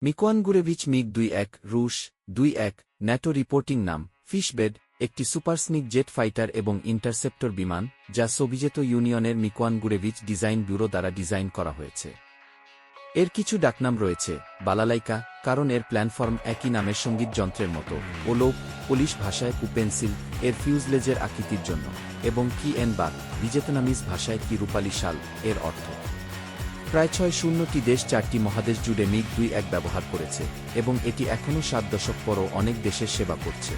Mikoyan Gurevich মিগ-21 রুশ 21 NATO reporting নাম ফিশবেড একটি সুপারসনিক জেট ফাইটার এবং ইন্টারসেপ্টর বিমান যা সোভিয়েত ইউনিয়নের মিকোয়ান গুরেভিচ ডিজাইন ব্যুরো দ্বারা ডিজাইন করা হয়েছে। এর কিছু ডাকনাম রয়েছে: বালালাইকা, কারণ এর প্ল্যানফর্ম একই নামের সঙ্গীত যন্ত্রের মতো; ওলোভ, পোলিশ ভাষায় কুপেন্সিল এর ফিউজলেজের আকৃতির জন্য; এবং কি এন বাক, ভিয়েতনামিজ ভাষায় কি রূপালী শাল এর অর্থ। প্রায় ৬০টি দেশ ৪টি মহাদেশ জুড়ে মিগ-21 ব্যবহার করেছে, এবং এটি এখনও ৭ দশক পরও অনেক দেশের সেবা করছে।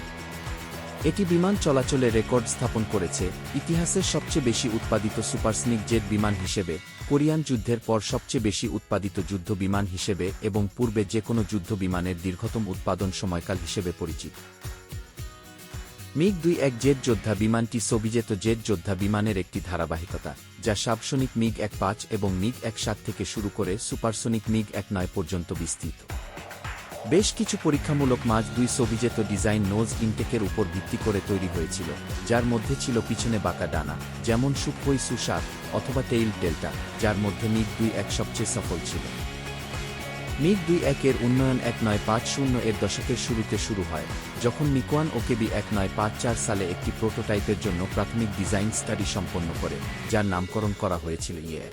এটি বিমান চলাচলে রেকর্ড স্থাপন করেছে, ইতিহাসের সবচেয়ে বেশি উৎপাদিত সুপারসনিক জেট বিমান হিসেবে, কোরিয়ান যুদ্ধের পর সবচেয়ে বেশি উৎপাদিত যুদ্ধ বিমান হিসেবে এবং পূর্বে যে কোনো যুদ্ধ বিমানের দীর্ঘতম উৎপাদন সময়কাল হিসেবে পরিচিত। মিগ-21 জেট যোদ্ধা বিমানটি সোভিয়েত জেট যোদ্ধা বিমানের একটি ধারাবাহিকতা, যা সাবসনিক মিগ-15 এবং মিগ-17 থেকে শুরু করে সুপারসনিক মিগ-19 পর্যন্ত বিস্তৃত। বেশ কিছু পরীক্ষামূলক মাঝ-2 সোভিয়েত ডিজাইন নোজ ইনটেকের উপর ভিত্তি করে তৈরি হয়েছিল, যার মধ্যে ছিল পিছনে বাঁকা ডানা, যেমন সুখোই সু-7, অথবা টেইল ডেল্টা, যার মধ্যে মিগ-21 সবচেয়ে সফল ছিল। মিগ-21 এর উন্নয়ন 1950 এর দশকের শুরুতে শুরু হয়, যখন মিকোয়ান ওকেবি 1954 সালে একটি প্রোটোটাইপের জন্য প্রাথমিক ডিজাইন স্টাডি সম্পন্ন করে, যার নামকরণ করা হয়েছিল ইয়ে।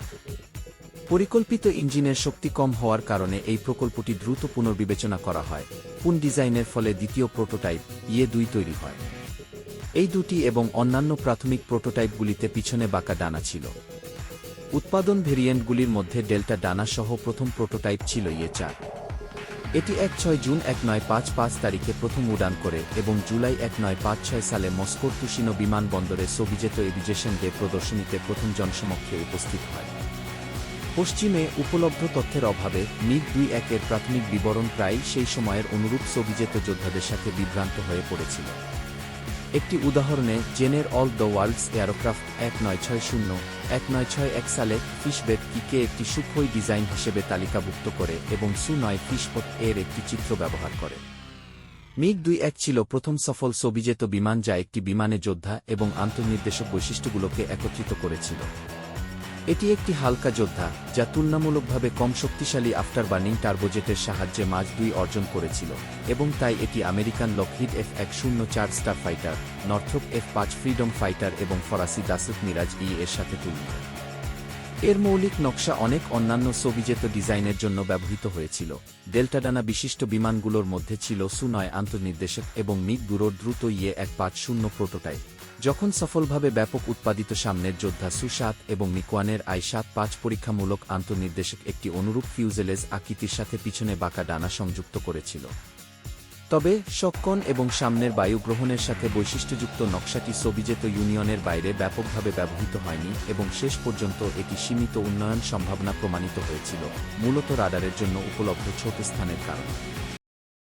পরিকল্পিত ইঞ্জিনের শক্তি কম হওয়ার কারণে এই প্রকল্পটি দ্রুত পুনর্বিবেচনা করা হয়। পুন ডিজাইনের ফলে দ্বিতীয় প্রোটোটাইপ ইয়ে-2 তৈরি হয়। এই দুটি এবং অন্যান্য প্রাথমিক প্রোটোটাইপগুলিতে পিছনে বাঁকা ডানা ছিল। উৎপাদন ভেরিয়েন্টগুলির মধ্যে ডেল্টা ডানা সহ প্রথম প্রোটোটাইপ ছিল ইয়ে-4। এটি 6 জুন 1955 তারিখে প্রথম উড়ান করে এবং জুলাই 1956 সালে মস্কোর তুশিনো বিমানবন্দরে সোভিয়েত এভিয়েশন ডে প্রদর্শনীতে প্রথম জনসমক্ষে উপস্থিত হয়। পশ্চিমে উপলব্ধ তথ্যের অভাবে মিগ-21 এর প্রাথমিক বিবরণ প্রায়ই সেই সময়ের অনুরূপ সোভিয়েত যোদ্ধাদের সাথে বিভ্রান্ত হয়ে পড়েছিল। একটি উদাহরণে জেনের অল দ্য ওয়ার্ল্ডস এয়ারক্রাফট 1960-1961 সালে ফিশবেড কিকে একটি সুখোই ডিজাইন হিসেবে তালিকাভুক্ত করে এবং সু-9 ফিশপট এর একটি চিত্র ব্যবহার করে। মিগ-21 ছিল প্রথম সফল সোভিয়েত বিমান যা একটি বিমানে যোদ্ধা এবং আন্তঃনির্দেশক বৈশিষ্ট্যগুলোকে একত্রিত করেছিল। এটি একটি হালকা যোদ্ধা, যা তুলনামূলকভাবে কম শক্তিশালী আফটারবার্নিং টার্বোজেটের সাহায্যে মাঝ-2 অর্জন করেছিল, এবং তাই এটি American Lockheed F-104 star fighter, নর্থ্রপ F-5 freedom fighter এবং ফরাসি দাসুত মিরাজ ই এর সাথে তুলনীয়। এর মৌলিক নকশা অনেক অন্যান্য সোভিয়েত ডিজাইনের জন্য ব্যবহৃত হয়েছিল। ডেল্টাডানা বিশিষ্ট বিমানগুলোর মধ্যে ছিল সু-9 আন্তঃনির্দেশক এবং মিগ-2 দ্রুত ইয়ে-150 প্রোটোটাইপ। যখন সফলভাবে ব্যাপক উৎপাদিত সামনের যোদ্ধা সু-7 এবং মিকোয়ানের আই-75 পরীক্ষামূলক আন্তঃনির্দেশক একটি অনুরূপ ফিউজেলেজ আকৃতির সাথে পিছনে বাঁকা ডানা সংযুক্ত করেছিল। তবে শককন এবং সামনের বায়ু গ্রহণের সাথে বৈশিষ্ট্যযুক্ত নকশাটি সোভিয়েত ইউনিয়নের বাইরে ব্যাপকভাবে ব্যবহৃত হয়নি এবং শেষ পর্যন্ত এটি সীমিত উন্নয়ন সম্ভাবনা প্রমাণিত হয়েছিল, মূলত রাডারের জন্য উপলব্ধ ছোট স্থানের কারণে।